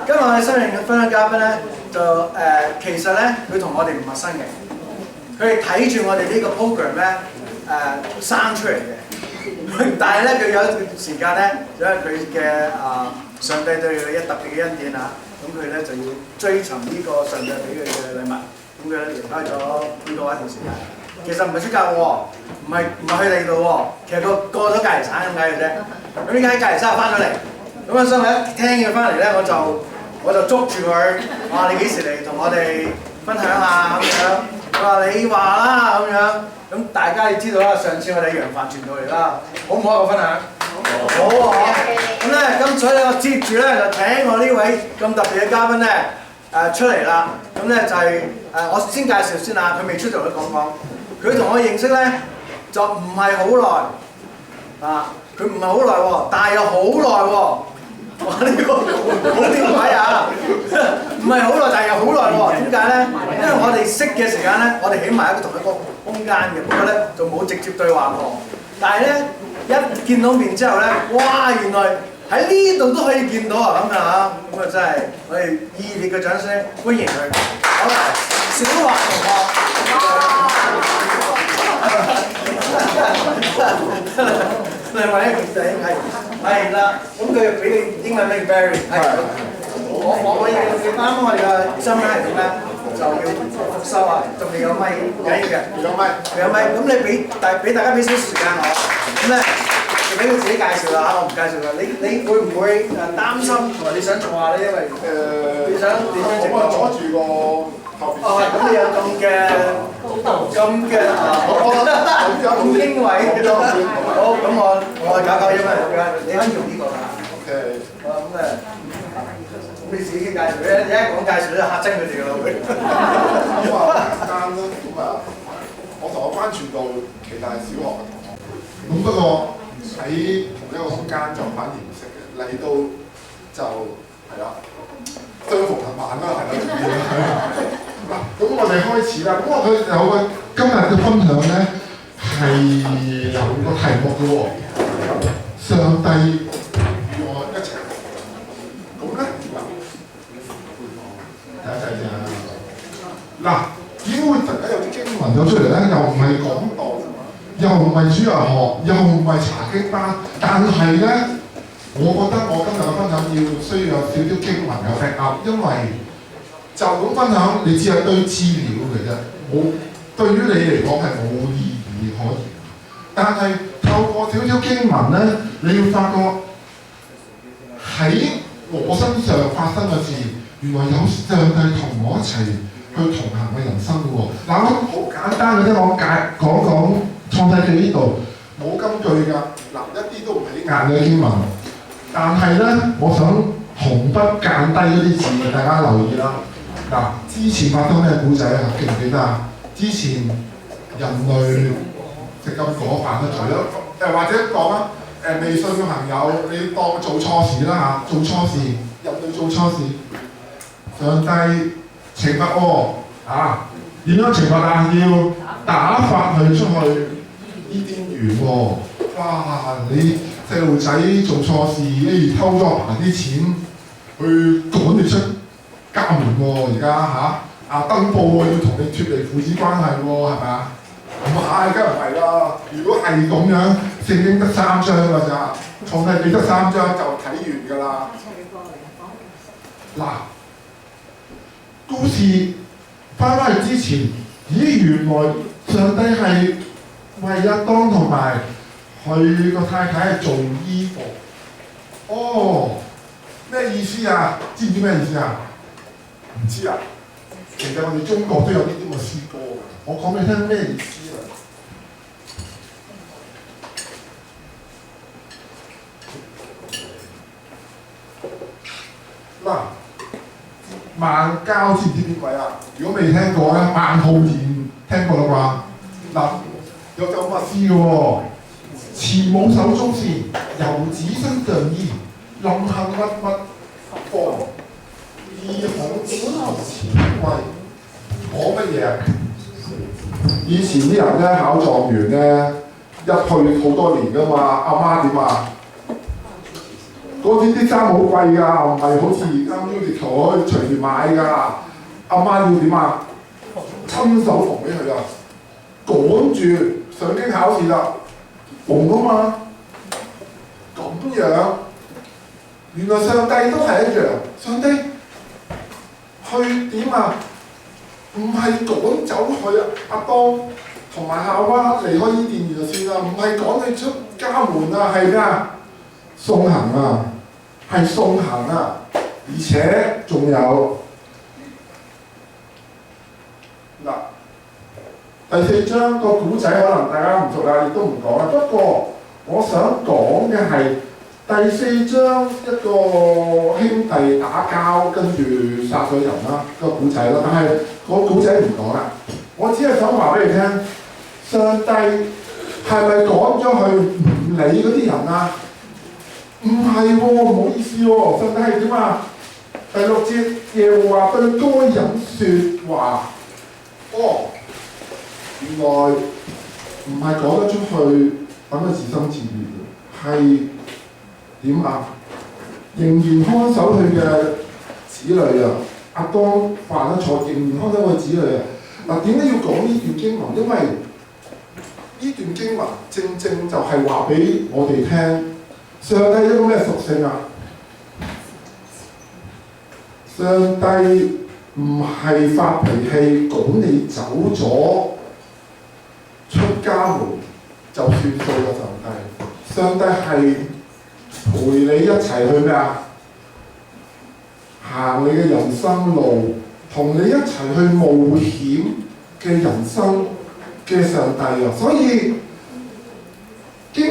今日我哋新人嘅分享嘉賓咧，就其實咧佢同我哋唔陌生嘅，佢哋睇住我哋呢個 program 咧生出嚟嘅，但係咧佢有一段時間咧，因為佢嘅上帝對佢一特別嘅恩典啊，咁佢咧就要追尋呢個上帝俾佢嘅禮物，咁佢離開咗呢個一段時間。其實唔係出教喎，唔係去第二度喎，其實佢過咗隔離省咁解嘅啫。咁點解喺隔離省翻咗嚟？咁啊，所以我一聽佢翻嚟咧，我就捉住佢，我話你幾時嚟同我哋分享啊咁樣？佢話你話啦咁樣，咁大家要知道啦，上次我哋楊帆傳道嚟啦，好唔好我分享？好啊！咁咧，咁所以我接住咧就請我呢位咁特別嘅嘉賓咧出嚟啦。咁咧就係我先介紹先啊，佢未出道都講講。佢同我認識咧就唔係好耐啊，佢唔係好耐喎，但係又好耐喎。哇！呢個好點解啊？唔係好耐，但係又好耐喎。點解咧？因為我哋識嘅時間咧，我哋起埋同一個空間嘅，不過咧就冇直接對話過。但係咧一見到面之後咧，哇！原來喺呢度都可以見到啊咁啊！咁啊真係我哋熱烈嘅掌聲歡迎佢。好啦，小華同學。兩位嘅弟兄係啦，咁佢俾你英文名 Barry 係。我啱啱我哋嘅新聞係點咧？就要復修啊，仲未有咪緊要嘅。未有咪，咁你俾大家俾少少時間我，咁咧就俾佢自己介紹啦嚇，我唔介紹啦。你會唔會擔心同埋你想做下呢？因為你想點樣整？我阻住個。咁你有咁嘅咁英偉嘅咯，好，咁我搞音啦，你可以用呢個㗎。OK。咁你自己介紹，你一講介紹咧嚇親佢哋㗎啦會。咁啊簡單啦，咁啊，我同我關注到其實係小學嘅同學，咁不過喺同一個空間就反而唔識嘅，嚟到就係啦，相逢恨晚啦，係啦。嗱，咁我哋開始啦。咁佢有個今日嘅分享咧係有個題目嘅喎，上帝與我一齊。咁咧嗱，點會突然間有啲經文咗出嚟咧？又唔係講道，又唔係主日學，又唔係查經班，但係咧，我覺得我今日嘅分享要需要有少少經文嘅 back up，因為就咁分享，你只係一堆資料嘅啫，對於你嚟講係冇意義可言。但係透過少少經文咧，你要發覺喺我身上發生嘅事，原來有上帝同我一齊去同行嘅人生嘅喎。嗱，我好簡單嘅啫，我講創世記呢度冇金句㗎，嗱一啲都唔起眼嘅經文。但係咧，我想紅筆間低嗰啲字，大家留意啦。嗱，之前發生咩故仔啊？記唔記得啊？之前人類食禁果犯咗罪咯，或者講啊，未信嘅朋友，你當做錯事啦嚇，做錯事，人類做錯事，上帝懲罰喎點樣懲罰啊？要打發佢出去伊甸園喎，哇！你細路仔做錯事，偷咗阿爸啲錢，去趕你出家門喎，而家登報喎，要同你脫離父子關係喎，係咪啊？唔係，梗係唔係啦。如果係咁樣，聖經得3章㗎咋，創世記得3章就睇完㗎啦。嗱，故事翻去之前，咦，原來上帝係為亞當同埋佢個太太係做衣服。哦，咩意思啊？知唔知咩意思啊？唔知啊？其實我哋中國都有呢啲咁嘅詩歌嘅，我講俾你聽咩意思啊？嗱，孟郊知唔知邊位啊？如果未聽過咧，孟浩然聽過啦啩？嗱，有首乜詩嘅喎？此慈母手中線，遊子身上衣，臨行密密防，意恐前歸。講乜嘢？以前啲人咧考狀元咧，一去好多年噶嘛，阿媽點啊？嗰啲啲衫好貴㗎，唔係好似而家 Uniqlo 可以隨便買㗎。阿媽要點啊？親手縫俾佢啊！趕住上京考試啦，縫啊嘛。咁樣，原來上帝都係一樣。上帝去點啊？唔係趕走佢阿當同埋夏娃離開伊甸園就算啦，唔係趕你出家門啊，係咩啊？送行啊，係送行啊，而且仲有嗱第4章個古仔可能大家唔熟啦，亦都唔講啦。不過我想講嘅係第4章一個兄弟打交，跟住殺咗人啦，個古仔啦。但係個古仔唔講啦，我只係想話俾你聽，上帝係咪趕咗去唔理嗰啲人啊？唔係喎，唔好意思喎，上帝係點啊？第6節，耶和華對該隱説話，原來唔係趕得出去等佢自生自滅嘅，係點啊？仍然看守佢嘅子女啊！阿當犯咗錯，仍然看守佢子女啊！嗱，點解要講呢段經文？因為呢段經文正正就係話俾我哋聽，上帝一個咩屬性啊？上帝唔係發脾氣趕你走咗出家門就算數嘅上帝，上帝係陪你一齊去咩啊？行你嘅人生路，同你一齊去冒險嘅人生嘅上帝啊！所以有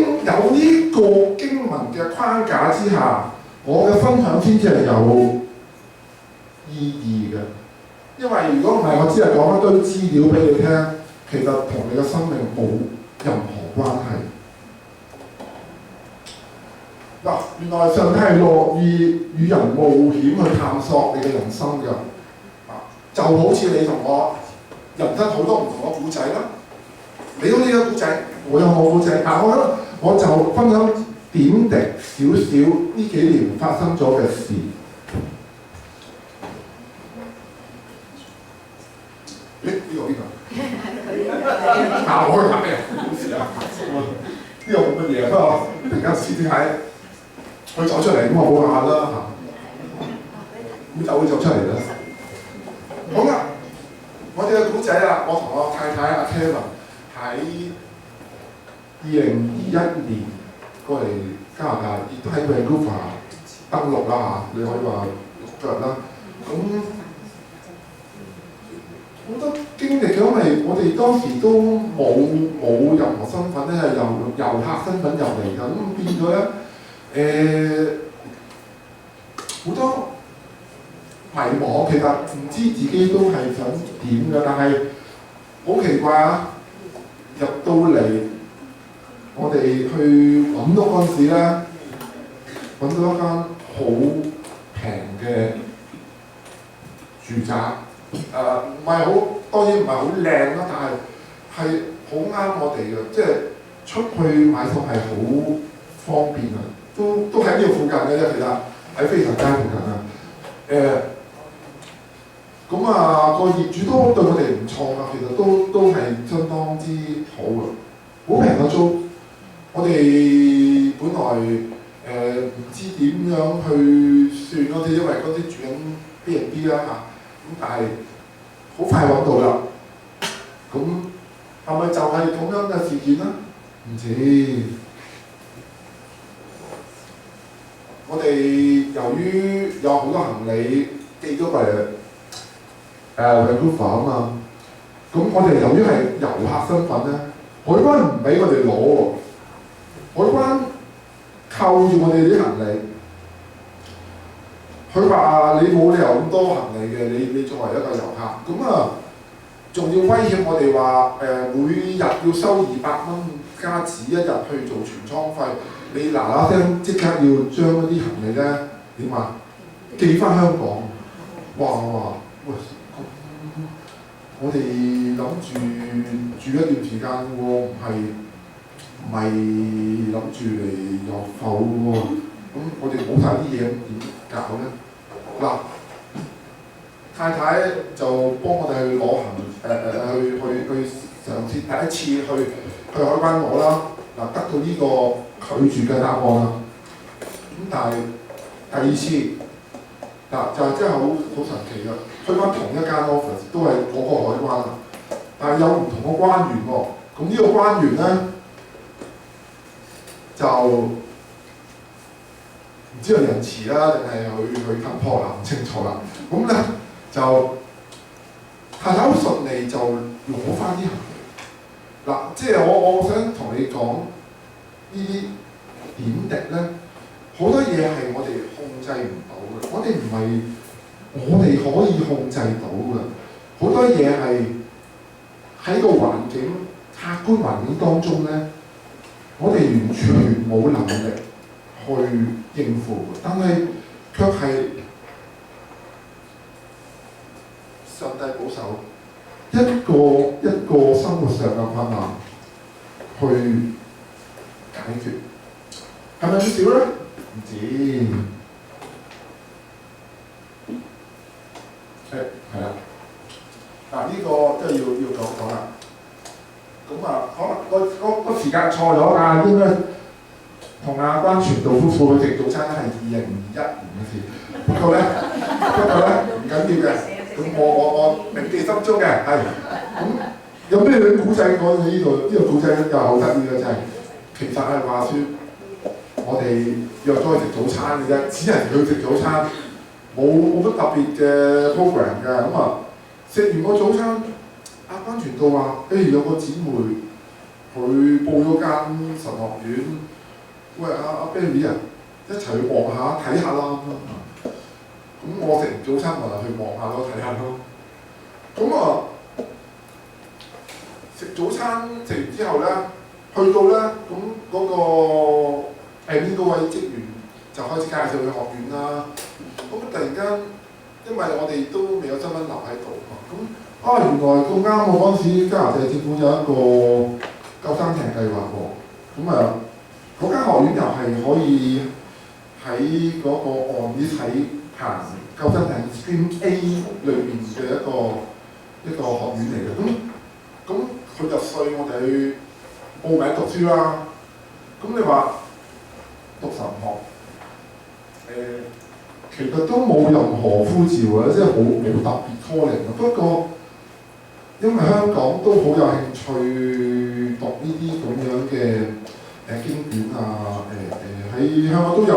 呢個經文嘅框架之下，我嘅分享先至係有意義嘅。因為如果唔係，我只係講一堆資料俾你聽，其實同你嘅生命冇任何關係。嗱，原來上帝係樂意與人冒險去探索你嘅人生㗎。就好似你同我人生好多唔同嘅故仔啦。你有你嘅故仔，我有我故仔。我就分享點滴少少呢幾年發生咗嘅事。呢個我去拍咩？冇事啊！呢個冇乜嘢，不過突然間先點解佢走出嚟咁，我冇下啦嚇。咁就會走出嚟啦。好啦，我哋嘅古仔啊，我同我太太阿 Kevin 喺2021年過嚟加拿大，亦都喺 Vancouver 登陸啦嚇，你可以話6腳啦。咁好多經歷嘅，因為我哋當時都冇任何身份咧，係遊客身份入嚟㗎，咁變咗咧好多迷茫，其實唔知自己都係想點㗎，但係好奇怪啊！入到嚟我哋去揾屋嗰陣時咧，揾到一間好平嘅住宅。唔係好，當然唔係好靚啦，但係好啱我哋嘅，即係出去買餸係好方便啊！都喺呢度附近嘅啫，其實喺非常街附近啊。個業主都對我哋唔錯㗎，其實都係相當之好嘅，好平嘅租。我哋本來唔知點樣去算嗰啲，因為嗰啲住緊 B&B 啦嚇。咁但係好快揾到啦，咁係咪就係咁樣嘅事件咧？唔知。我哋由於有好多行李寄咗過嚟Vancouver 啊嘛，咁我哋由於係遊客身份咧，海關唔俾我哋攞喎，海關扣住我哋啲行李。佢話：你冇理由咁多行李嘅，你作為一個遊客，咁仲要威脅我哋話每日要收200蚊加紙一日去做全倉費，你嗱嗱聲即刻要將嗰啲行李咧點啊寄翻香港，哇！喂，我哋諗住住一段時間喎，唔係諗住嚟入埠喎，咁我哋冇晒啲嘢點搞咧？嗱，太太就幫我哋去攞去嘗試第一次去海關攞啦，嗱得到呢個拒絕嘅答案啦。咁但係第二次嗱就真係好神奇㗎，去翻同一間 office 都係嗰個海關啦，但係有唔同嘅關員喎。咁呢個關員咧就唔知係仁慈啦，定係佢吞破啦，唔清楚啦。咁咧就太太好順利就攞翻啲行李。嗱，即係我想同你講呢啲點滴咧，好多嘢係我哋控制唔到嘅，我哋唔係我哋可以控制到嘅，好多嘢係喺個環境客觀環境當中咧，我哋完全冇能力去應付，但係卻係上帝保守一個生活上嘅困難去解決，係咪咁少咧？唔止，係啦。嗱呢個真係要講啦。咁啊，可能個時間錯咗㗎，應該同阿關傳道夫婦去食早餐係2021年嘅事。不過咧唔緊要嘅。咁我銘記心中嘅係。咁有咩古仔講到呢度？呢個古仔又好得意嘅就係，其實係話説我哋約咗去食早餐嘅啫，只係去食早餐，冇乜特別嘅 program 嘅。咁啊，食完個早餐，阿關傳道話：有個姊妹佢報咗間神學院，喂阿 Billy 啊，一齊去望下睇下啦。咁我食完早餐咪去望下咯，睇下咯。咁啊，食早餐食完之後咧，去到咧，咁嗰個呢個位職員就開始介紹佢學院啦。咁突然間，因為我哋都未有新聞留喺度嘛，咁原來咁啱我嗰陣時加拿大政府有一個救生艇計劃喎。咁啊，嗰間學院又係可以喺嗰個岸邊行救生艇 Stream A 裏面嘅一個學院嚟嘅。咁佢就隨我哋去報名讀書啦。咁你話讀神學，其實都冇任何呼召嘅，即係冇特別 calling 嘅。不過因為香港都好有興趣讀呢啲咁樣嘅經典啊，喺香港都有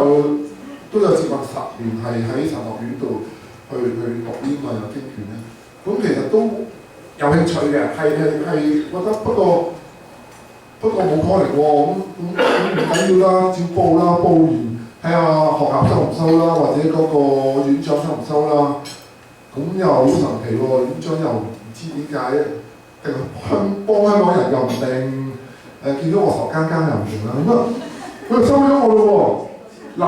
接近10年係喺神學院度去讀呢個經卷咧。咁其實都有興趣嘅，係覺得不過冇 calling 喎，咁唔緊要啦，照報啦，報完睇下學校收唔收啦，或者嗰個院長收唔收啦。咁又好神奇喎，院長又唔知點解，定幫香港人又唔定，見到我傻更更又唔定啦。咁啊，佢就收咗我咯喎。嗱，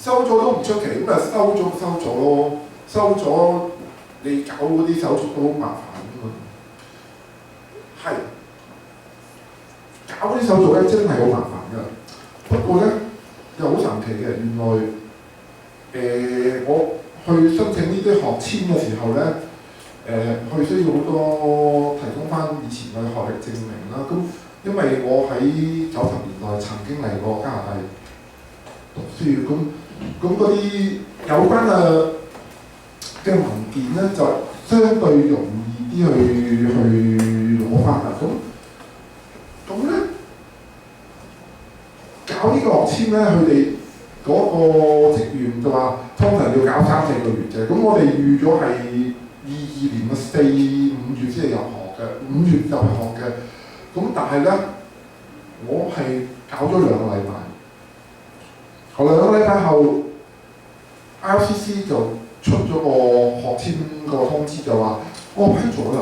收咗都唔出奇，咁啊收咗咯，收咗你搞嗰啲手續都好麻煩㗎嘛。係。搞啲手續咧真係好麻煩㗎，不過咧又好神奇嘅，原來我去申請呢啲學簽嘅時候咧，佢需要好多提供翻以前嘅學歷證明啦。咁因為我喺90年代曾經嚟過加拿大讀書，咁嗰啲有關嘅文件咧就相對容易啲去攞翻㗎。咁咧，搞呢個學簽咧，佢哋嗰個職員就話，通常要搞3-4個月啫。咁我哋預咗係22年嘅4、5月先係入學嘅，5月入學嘅。咁但係咧，我係搞咗2個禮拜。2個禮拜後 ，RCC 就出咗個學簽個通知，就話我批咗啦。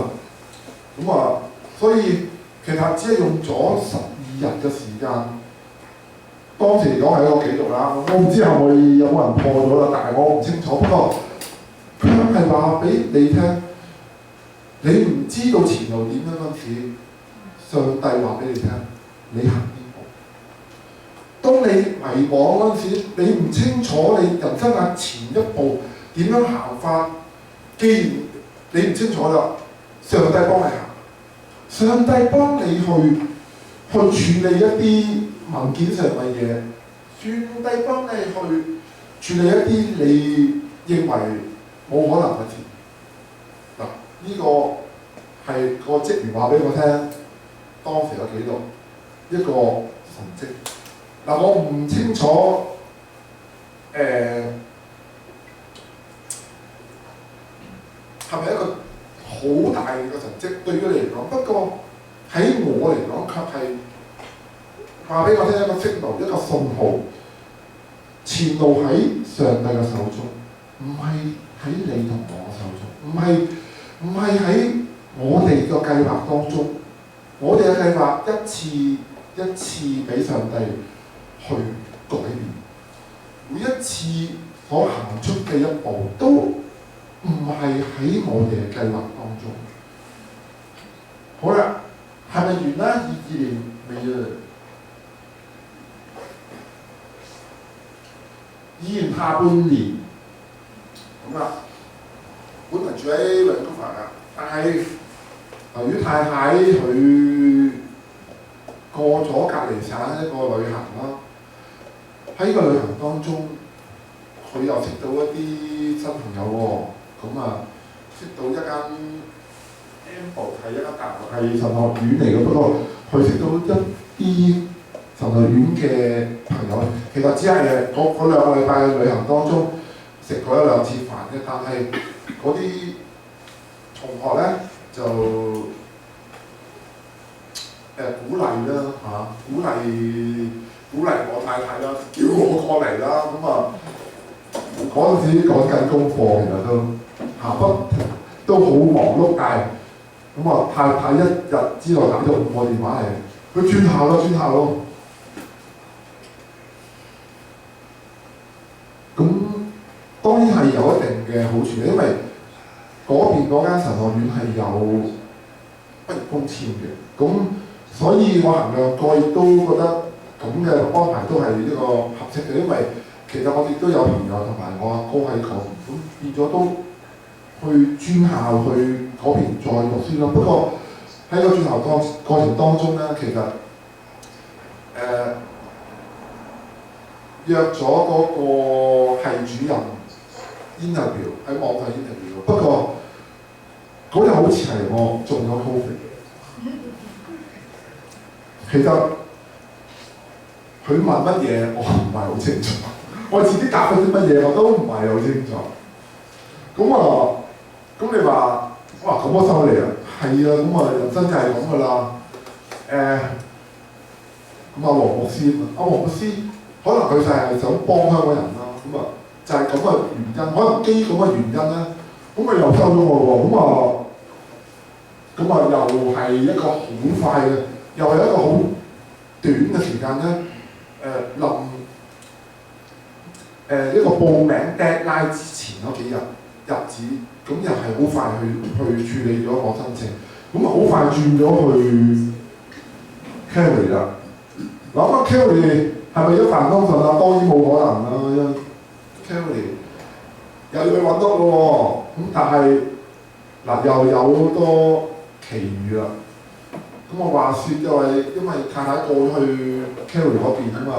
咁啊，所以其實只係用咗12日嘅時間。當時嚟講係一個紀錄啦，我唔知後尾有冇人破咗啦，但係我唔清楚。不過佢係話俾你聽，你唔知道前路點樣嗰陣時，上帝話俾你聽，你行邊步。當你迷惘嗰陣時，你唔清楚你人生嘅前一步點樣行法，既然你唔清楚啦，上帝幫你行，上帝幫你去處理一啲文件上嘅嘢，上帝幫你去處理一啲你認為冇可能嘅事。嗱，呢個係個職員話俾我聽，當時嘅記錄，一個神蹟。嗱，我唔清楚係咪一個好大嘅神蹟對於你嚟講？不過喺我嚟講，卻係話俾我聽一個訊號，一個信號，前路喺上帝嘅手中，唔係喺你同我嘅手中，唔係喺我哋嘅計劃當中。我哋嘅計劃一次一次俾上帝去改變，每一次所行出嘅一步都唔係喺我哋嘅計劃當中。好啦，係咪完啦？22年未啊？2年下半年咁啦，本來住喺溫哥華㗎，但係由於太太佢過咗隔離省一個旅行啦，喺呢個旅行當中，佢又識到一啲新朋友喎，咁啊識到一間 Amble 係一間大學係神學院嚟嘅，不過佢識到一啲神學院嘅朋友，其實只係嗰2個禮拜嘅旅行當中食過1、2次飯啫，但係嗰啲同學咧就鼓勵啦嚇，鼓勵我太太啦，叫我過嚟啦，咁啊嗰陣時講緊功課，其實都好忙碌，但係咁啊太太一日之內打咗5個電話嚟，佢轉校咯。咁當然係有一定嘅好處，因為嗰邊嗰間神學院係有畢業工簽嘅，咁所以我衡量過亦都覺得咁嘅安排都係一個合適嘅，因為其實我哋都有朋友同埋我阿哥喺嗰邊，咁變咗都去專校去嗰邊再讀書咯。不過喺個轉校過程當中咧，其實約咗嗰個系主任 interview 喺網上 interview， 不過嗰日好似係我中咗 COVID。其實佢問乜嘢我唔係好清楚，我自己答咗啲乜嘢我都唔係好清楚。咁你話哇咁我收你啊？係啊，咁啊人生就係咁噶啦。咁黃牧師可能佢就係想幫香港人啦。咁啊就係咁嘅原因，可能基於咁嘅原因咧，咁佢又收咗我喎。咁啊又係一個好快嘅。又係一個好短嘅時間咧，一個報名 deadline 之前嗰幾日子，咁又係好快去處理咗我申請，咁啊好快轉咗去 Calgary 啦。嗱咁 Calgary 係咪一帆風順啊？當然冇可能啦，因為 Calgary 又要去揾屋咯喎，咁但係嗱又有好多奇遇啦。咁我話説就係因為太太過去 Calgary 嗰邊啊嘛，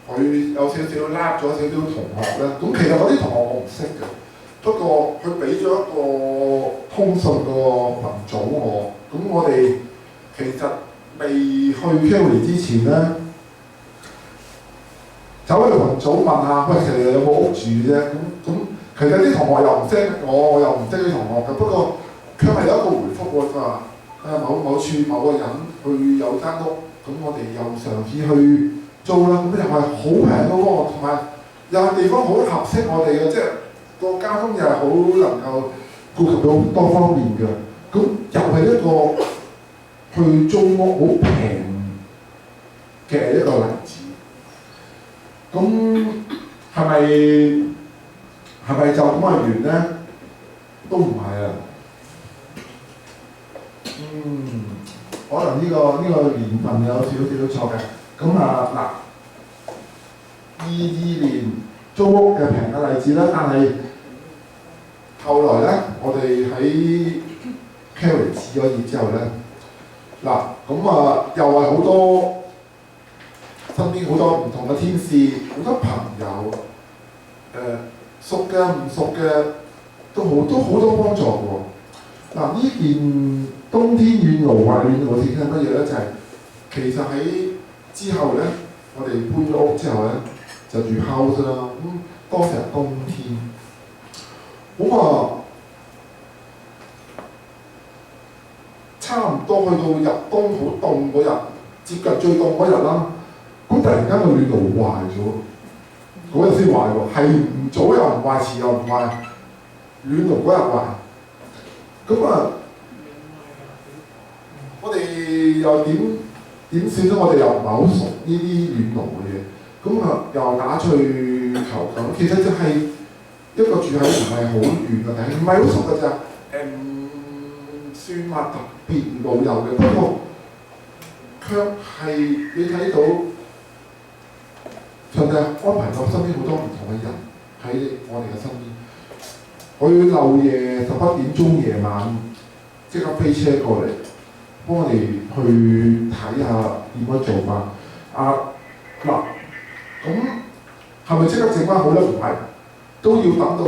佢有少少拉咗少少同學咧。咁其實嗰啲同學我唔識嘅，不過佢俾咗一個通訊個群組我。咁我哋其實未去 Calgary 之前咧，走去群組問下，喂，其實有冇屋住啫？咁其實啲同學又唔識我又唔識啲同學嘅。不過佢係有一個回覆喎，佢話某處某個人佢有間屋，咁我哋又嘗試去租啦。咁又係好平嘅喎，同埋又係地方好合適我哋嘅，即係個交通又係好能夠顧及到多方面嘅。咁又係一個去租屋好平嘅一個例子。咁係咪就咁完咧？都唔係啊。可能呢個年份有少少錯嘅。咁啊嗱，22年租屋嘅平嘅例子啦，但係後來咧，我哋喺 Carry 置咗業之後咧，嗱咁又係好多身邊好多唔同嘅天使，好多朋友熟嘅唔熟嘅都好多幫助喎。嗱，呢件冬天暖爐或暖爐係乜嘢咧？就係、其實喺之後咧，我哋搬咗屋之後咧，就住 house 啦。咁當時係冬天，差唔多去到入冬好凍嗰日，接近最凍嗰日啦。咁突然間個暖爐壞咗，嗰日先壞喎，係唔早又唔壞，遲又唔壞，暖爐嗰日壞。咁我哋又點算咧？我哋又唔係好熟呢啲暖爐嘅嘢，咁又打出去求救。其實就係一個住喺唔係好遠嘅地，唔係好熟嘅咋，算話特別老友嘅，不過卻係你睇到上帝安排咗身邊好多唔同嘅人喺我哋嘅身邊。我要漏夜11點鐘夜晚即刻飛車過嚟，幫我哋去睇下點樣做法。嗱，咁係咪即刻整翻好咧？唔係，都要等到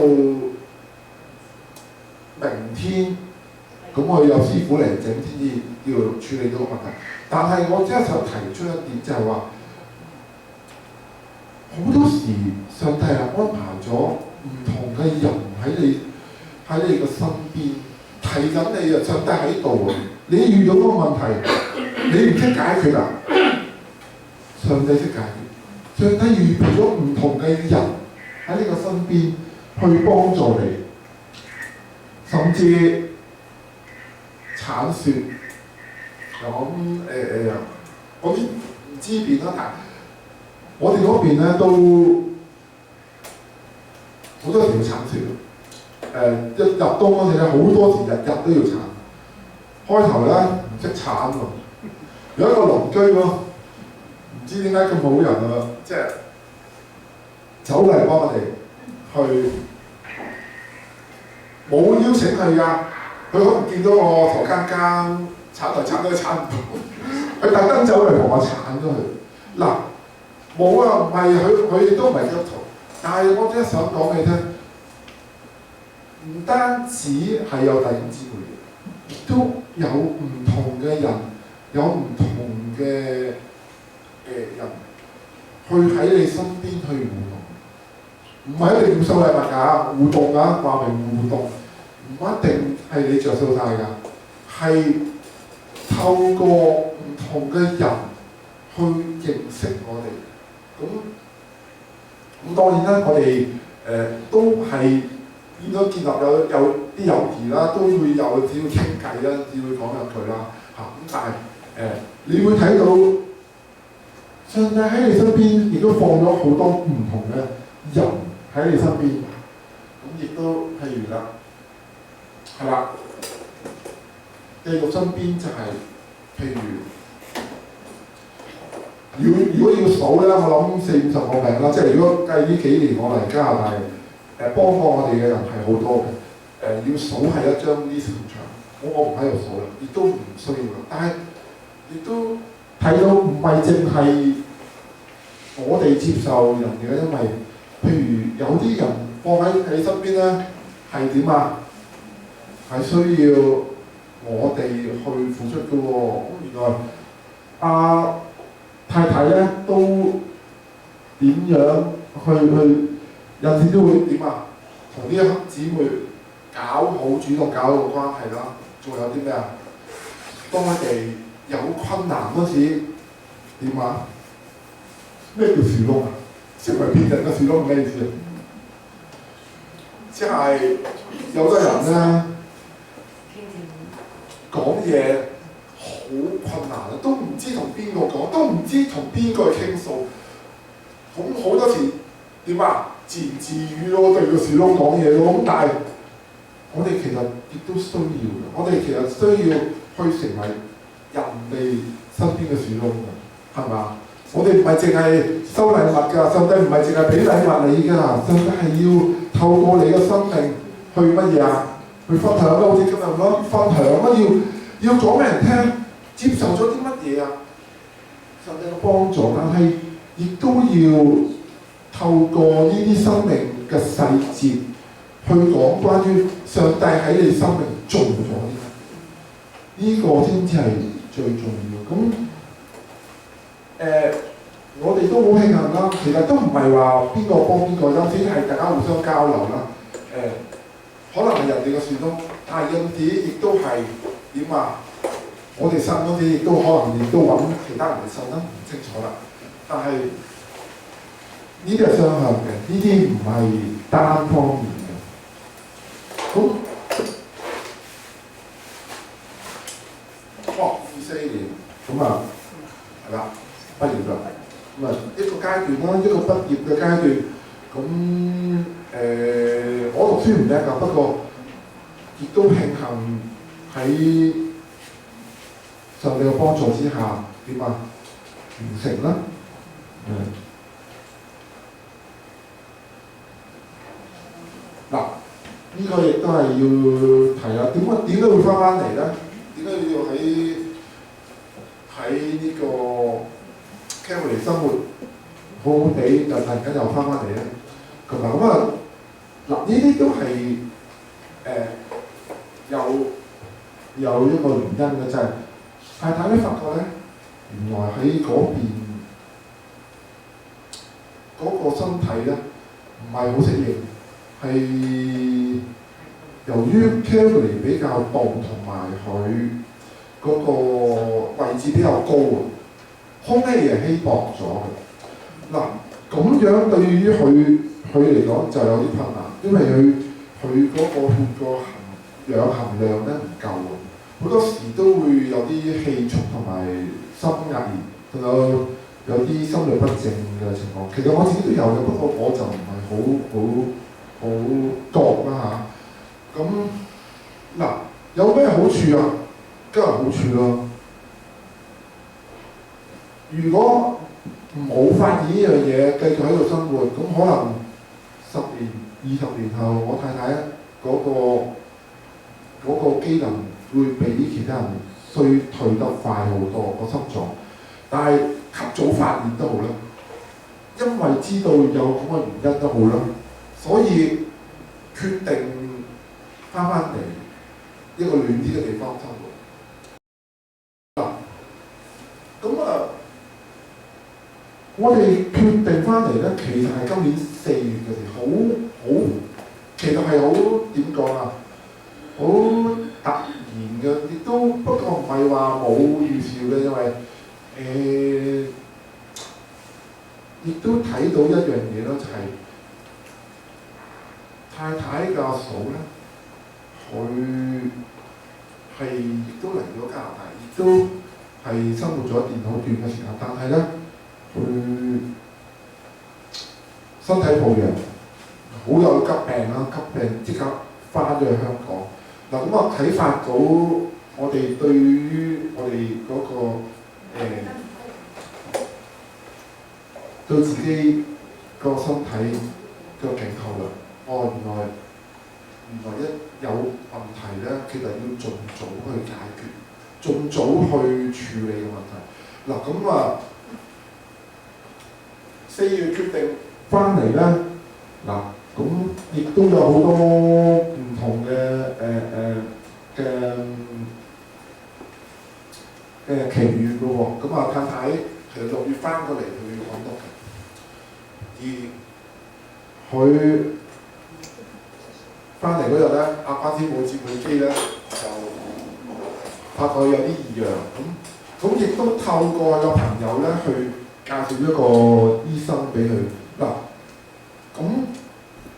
明天。咁我有師傅嚟整先至要處理到個問題。但係我即係想提出一點就係話，好多時上帝係安排咗唔同嘅人喺你嘅身邊，提緊你啊！上帝喺度啊！你遇到嗰個問題，你唔識解決啊？上帝識解決。上帝預備咗唔同嘅人喺你個身邊去幫助你，甚至鏟雪。我啲唔知邊啦，但係我哋嗰邊咧都好多時要鏟雪。一入冬嗰陣咧，好多時日日都要鏟。開頭咧唔識鏟喎，有一個鄰居喎，唔知點解咁好人啊，即係走嚟幫我哋去，冇邀請佢㗎。佢可能見到我頭間間鏟嚟鏟去鏟唔到，佢特登走嚟同我鏟咗佢。嗱，冇啊，唔係佢亦都唔係基督徒，但係我真係想講俾你聽。唔單止係有弟兄姊妹，亦都有唔同嘅人，有唔同嘅人去喺你身邊去互動，唔係一定要收禮物㗎，互動㗎，話明互動，唔一定係你着數晒㗎，係透過唔同嘅人去認識我哋。咁當然啦，我哋都係。應該建立有啲友誼啦，都會有只要傾偈啦，只會講兩句啦嚇。咁但係你會睇到上帝喺你身邊，亦都放咗好多唔同嘅人喺你身邊。咁亦都譬如啦，係啦，地獄身邊就係、譬如如果要數咧，我諗40-50個名啦。即係如果計呢幾年我嚟加拿大。幫過我哋嘅人係好多嘅，要數係一張 list 咁長，我唔喺度數啦，亦都唔需要啦。但係亦都睇到唔係淨係我哋接受人嘅，因為譬如有啲人放喺你身邊咧，係點啊？係需要我哋去付出嘅喎。原來太太咧都點樣去？有陣時都會點啊？同啲姊妹主動搞好個關係啦。仲有啲咩啊？當佢哋有困難嗰時點啊？咩叫樹窿啊？成為騙人嘅樹窿係咩意思啊？即係有個人咧，講嘢好困難啊，都唔知同邊個講，都唔知同邊個去傾訴。咁好多時點啊？自言自語咯，對個樹窿講嘢咯。咁但係我哋其實亦都需要嘅，我哋其實需要去成為人哋身邊嘅樹窿㗎，係嘛？我哋唔係淨係收禮物㗎，上帝唔係淨係俾禮物你㗎，上帝係要透過你嘅生命去乜嘢啊？去分享咯，好似今日咁樣分享咯，要講俾人聽，接受咗啲乜嘢啊？上帝嘅幫助，但係亦都要透過呢啲生命嘅細節去講關於上帝喺你生命做咗啲乜，呢個先至係最重要。咁我哋都好慶幸啦，其實都唔係話邊個幫邊個，有時係大家互相交流啦。可能係人哋嘅樹窿，但係有時亦都係點啊？我哋信嗰啲亦都可能亦都揾其他人嚟信啦，唔清楚啦。但係呢啲係雙向嘅，呢啲唔係單方面嘅。咁24年，咁啊係啦，畢業啦。咁啊一個階段啦，一個畢業嘅階段。咁我讀書唔叻㗎，不過亦都慶幸喺上帝嘅幫助之下，點啊完成啦。嗱，呢個亦都係要提啦。點解會翻嚟咧？點解要喺呢個 Calvary 生活好好地，就突然間又翻嚟咧？咁啊，嗱呢啲都係有一個原因嘅，就係太太咧發覺咧，原來喺嗰邊嗰個身體咧唔係好適應，係由於 Calvary 比較凍同埋佢嗰個位置比較高啊，空氣係稀薄咗嘅。嗱咁樣對於佢嚟講就有啲困難，因為佢嗰個血個氧含量咧唔夠啊，好多時都會有啲氣促同埋心翳，仲有啲心律不正嘅情況。其實我自己都有嘅，不過我就唔係好覺啦嚇。咁嗱，有咩好處啊？梗係好處咯。如果冇發現呢樣嘢，繼續喺度生活，咁可能10年、20年後，我太太嗰個機能會比其他人衰退得快好多個心臟。但係及早發現都好啦，因為知道有咁嘅原因都好啦，所以決定翻嚟一個暖啲嘅地方生活。咁啊，我哋決定翻嚟咧，其實係今年4月嘅時，其實係好點講啊，好突然嘅，亦都不過唔係話冇預兆嘅，因為亦都睇到一樣嘢咯，就係、太太嘅阿嫂咧，佢係亦都嚟咗加拿大，亦都係生活咗一段好短嘅時間，但係咧佢身體抱恙，好有急病啦，急病即刻翻咗去香港。嗱咁啊，啟發到我哋對於我哋嗰個對自己個身體嘅警覺啦。哦，原來一有問題咧，其實要盡早去解決，盡早去處理嘅問題。嗱咁啊，4月決定翻嚟咧，嗱咁亦都有好多唔同嘅奇遇嘅喎。咁啊，太太其實6月翻過嚟去廣東嘅，而佢翻嚟嗰日咧，阿關師傅接佢機咧，就發覺有啲異樣，咁亦都透過個朋友咧去介紹一個醫生俾佢。嗱，咁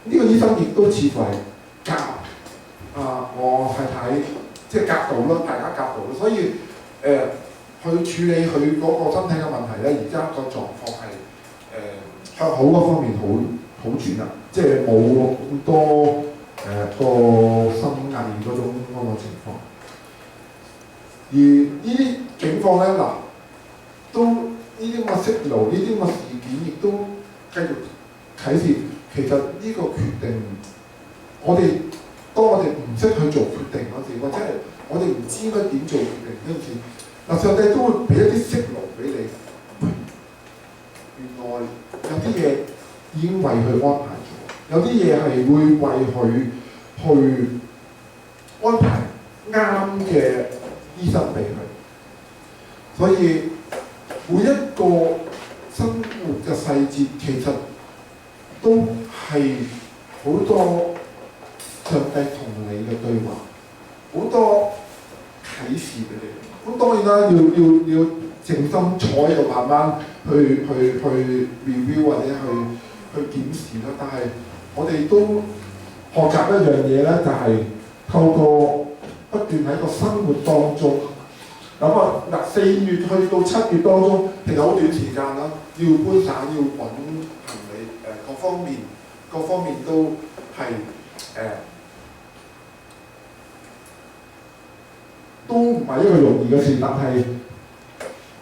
呢個醫生亦都似乎係教我太太即係夾到咯，大家夾到咯，所以去處理佢嗰個身體嘅問題咧，而家個狀況係向好嗰方面好轉啦，即係冇咁多個心翳嗰個情況。而呢啲境況咧，嗱都呢啲咁嘅息怒，呢啲咁嘅事件，亦都繼續啟示其實呢個決定，當我哋唔識去做決定嗰時，或者係我哋唔知應該點做決定嗰陣時，嗱上帝都會俾一啲息怒俾你。原來有啲嘢已經為佢安排咗，有啲嘢係會為佢去安排啱嘅醫生俾佢。所以每一個生活嘅細節其實都係好多上帝同你嘅對話，好多啟示俾你。咁當然啦，要靜心坐喺度慢慢去 review 或者去檢視啦。但係我哋都學習一樣嘢咧，就係透過不斷喺個生活當中。咁啊嗱，4月去到7月當中，其實好短時間啦，要搬省，要揾行李，各方面都係都唔係一個容易嘅事，但係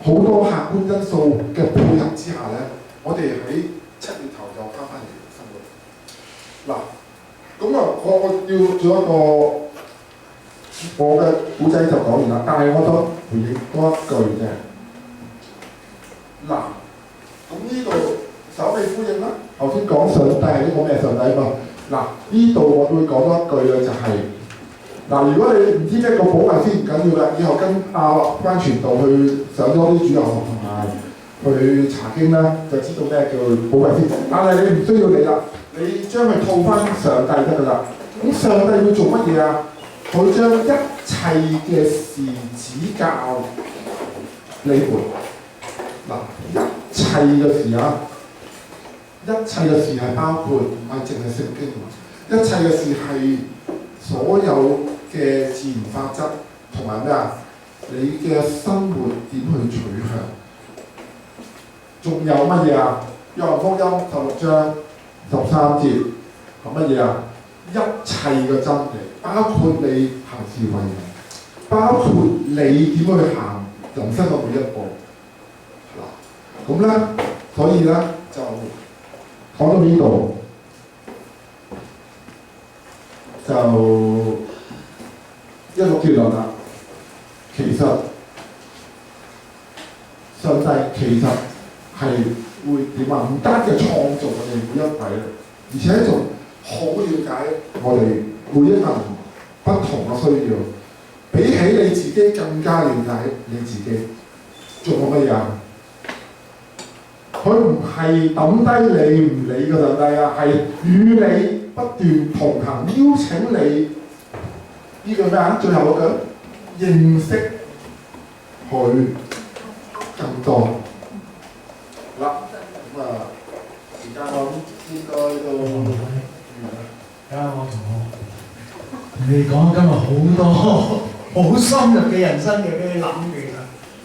好多客觀因素嘅配合之下咧，我哋喺7月頭就翻返嚟生活。嗱，咁啊，我要做一個我嘅古仔就講完啦，但係我想回應多一句啫。嗱，咁呢度首尾呼應啦。頭先講上帝係呢個咩上帝嘛？嗱，呢度我會講多一句嘅就係、嗱，如果你唔知咩個保惠師唔緊要啦，以後跟關傳道去上多啲主日學同埋去查經啦，就知道咩叫保惠師。但係你唔需要理啦，你將佢套翻上帝得㗎啦。咁上帝會做乜嘢啊？佢將一切嘅事指教你們。嗱，一切嘅事啊，一切嘅事係包括唔係淨係聖經喎，一切嘅事係所有嘅自然法則同埋咩啊？你嘅生活點去取向？仲有乜嘢啊？約翰福音16章13節係乜嘢啊？一切嘅真理，包括你行事為人，包括你點去行人生嘅每一步。嗱，咁咧，所以咧就講到呢度，就一個結論啦。其實上帝其實係會點啊？唔單止創造我哋每一位，而且仲好了解我哋每一個人不同嘅需要，比起你自己更加了解你自己。仲有乜嘢啊？佢唔係抌低你唔理嘅上帝啊，係與你不斷同行，邀請你呢個咩啊？最後嗰句認識佢更多。好啦，咁啊，時間我諗應該都完啦。睇下我同你講今日好多好深入嘅人生嘅俾你諗嘅，其實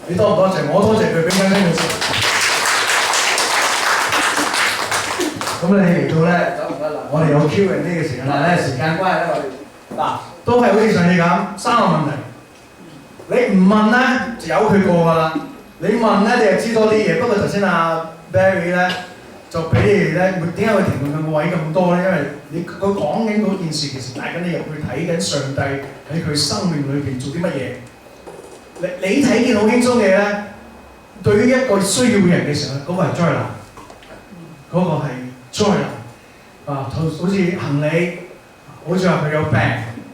你多唔多謝？我多謝佢俾緊呢個事。咁你嚟到咧，我哋有 Q&A 嘅時間，但係咧時間關係咧，我哋嗱都係好似上次咁3個問題。你唔問咧就由佢過㗎啦，你問咧你就知多啲嘢。不過頭先阿 Barry 咧就俾你哋咧，點解會停頓個位咁多咧？因為佢講緊嗰件事，其實帶緊你入去睇緊上帝喺佢生命裏邊做啲乜嘢。你睇見好輕鬆嘅咧，對於一個需要嘅人嘅時候，嗰個係災難，嗰個係災難啊！好似行李，好似話佢有病，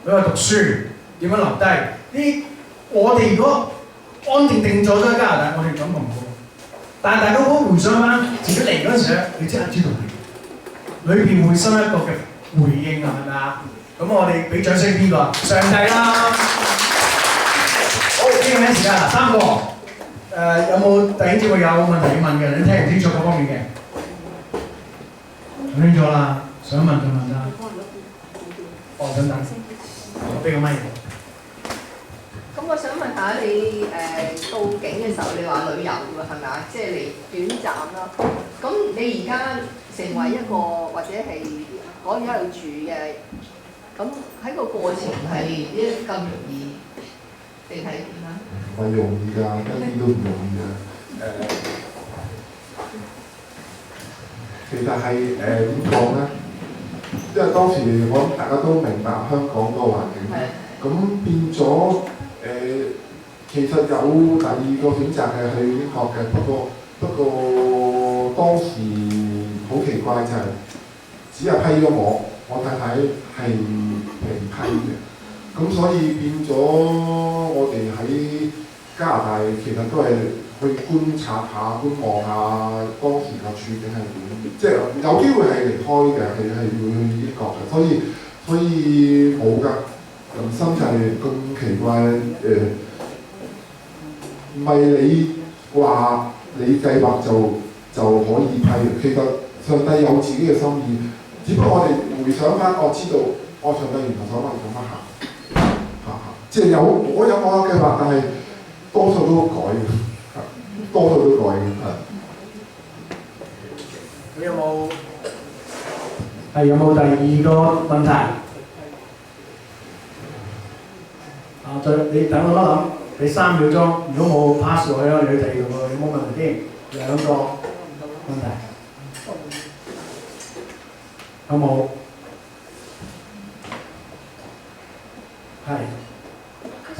佢話讀書點樣留低呢？我哋如果安定咗喺加拿大，我哋感覺唔到。但係大家都回想翻自己嚟嗰陣時咧，你即刻知道裏邊會生一個嘅回應啊，係咪啊？咁我哋俾掌聲邊個啊？上帝啦！好，呢個咩時間啊？3個。有冇弟兄姊妹有問題要問嘅？你聽唔清楚嗰方面嘅？聽咗啦，想問就問啦。哦，等等，我俾個咪。我想問下你到境嘅時候，你話旅遊㗎係咪啊？即係嚟短暫啦。咁你而家成為一個或者係可以喺度住嘅，咁喺個過程係咁容易定係點啊？唔係容易㗎，一啲都唔容易㗎。其實係點講咧？因為當時我諗大家都明白香港個環境，咁變咗其實有第二個選擇係去英國嘅，不過當時好奇怪就係只係批咗我太太係被批嘅，咁所以變咗我哋喺加拿大其實都係去觀察下、觀望下當時嘅處境係點，即係有機會係離開嘅，係會去英國嘅，所以冇㗎，人生就係咁奇怪唔係你話你計劃就可以批，其實上帝有自己嘅心意，只不過我哋回想翻，我知道上帝原來想我哋咁樣行，即係我有我嘅計劃，但係多數都改嘅，多數都改嘅，你有冇第二個問題？你等我諗。你3秒鐘，如果冇 pass 落去啦，你去第二度喎，你冇問題添。2個問題，有冇？係。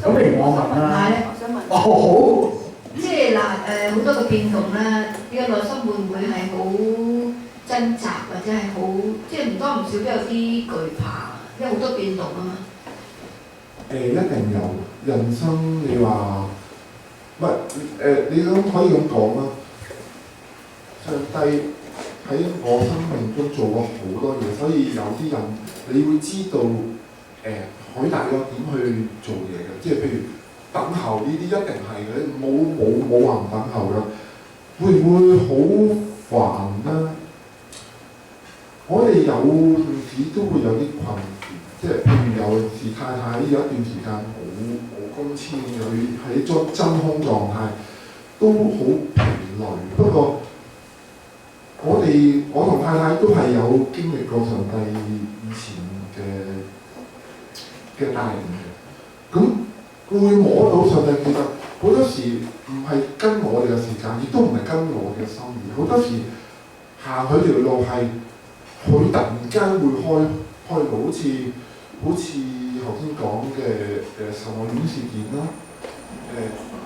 咁譬如我問啦。我想問。哦好。即係嗱好多個變動啦，呢個內心會唔會係好掙扎或者係好即係唔多唔少都有啲懼怕，因為好多變動啊嘛。一定有。人生你話，你都可以咁講啦。上帝喺我生命中做過好多嘢，所以有啲人你會知道可以大約點去做嘢嘅，即係譬如等候呢啲一定係嘅，冇話唔等候嘅。會唔會好煩呢？我哋有陣時都會有啲困難，即係譬如有時太太有一段時間冇工簽，佢喺真空狀態，都好疲累。不過我同太太都係有經歷過上帝以前嘅帶領嘅，咁會摸到上帝其實好多時唔係跟我哋嘅時間，亦都唔係跟我哋嘅心意。好多時行佢條路係佢突然間會開路，好似頭先講嘅受害院事件啦，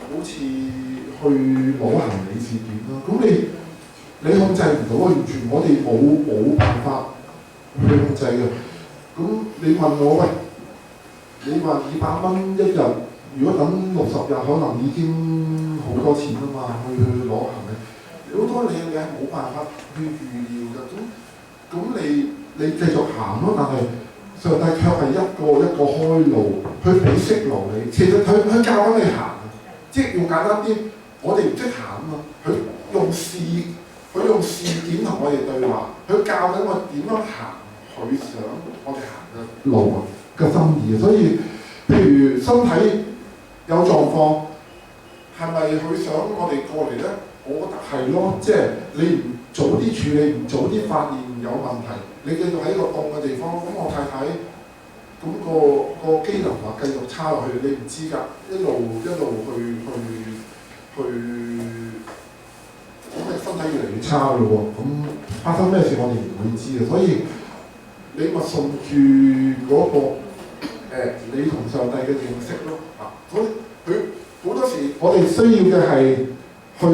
好似去攞行李事件啦，咁你控制唔到，完全我哋冇辦法去控制嘅。咁你問我喂，你話200蚊一日，如果等60日，可能已經好多錢啊嘛，去攞行李，好多你係冇辦法去預料嘅。咁你繼續行咯，但係上帝卻係一個一個開路，佢俾息路你。其實佢教緊你行，即係用簡單啲，我哋唔識行啊嘛。佢用事件同我哋對話，佢教緊我點樣行，佢想我哋行嘅路啊嘅心意。所以譬如身體有狀況，係咪佢想我哋過嚟咧？我覺得係咯，即係你唔早啲處理，唔早啲發現有問題，你繼續喺個凍嘅地方，咁我太太咁個機能話繼續差落去，你唔知㗎，一路去，咁你身體越嚟越差咯喎，咁發生咩事我哋唔會知嘅，所以你咪順住嗰個你同上帝嘅認識咯，所以佢好多時我哋需要嘅係去